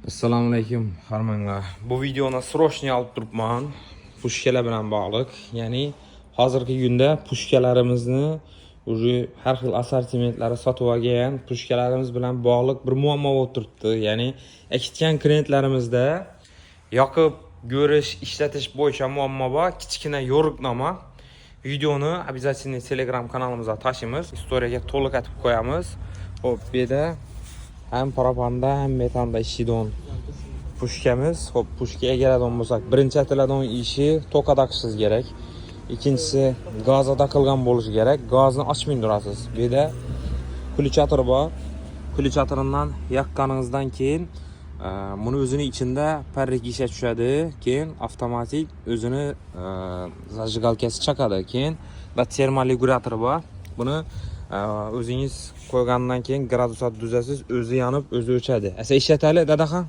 Assalomu alaykum harmanlar. Bu videoni srochniy olib turibman. Pushkalar bilan bog'liq. Ya'ni hozirgi kunda pushkalarimizni har xil assortimentlari sotib olgan pushkalarimiz bilan bog'liq bir muammo bo'lib turibdi. Ya'ni eshitgan klientlarimizda yoqib, ko'rish, ishlatish bo'yicha muammo bor. Kichkina yo'riqnoma. Videoni обязательно Telegram kanalimizga tashlaymiz. Istoriyaga to'liq aytib qo'yamiz. Xo'p, bu yerda hem parapanda hem metanda ishlaydigan pushkamiz. Hop, pushkaga keladigan bo'lsak, birinchi aytiladigan ishi to'ka taqishingiz kerak. Ikkinchisi gazga taqilgan bo'lishi kerak. Gazni ochmay turasiz. Bu yerda ключатор bor. Ключаторdan yaqqaningizdan keyin buni o'zining ichida parrak ishga tushadi. Keyin avtomatik o'zini zajgalkasi chaqadi. Keyin va termal regulator bor. Buni o'zingiz qo'ygandan keyin gradusat tuzasiz, o'zi yonib, o'zi o'chadi. Asa ishlatali dadaxon.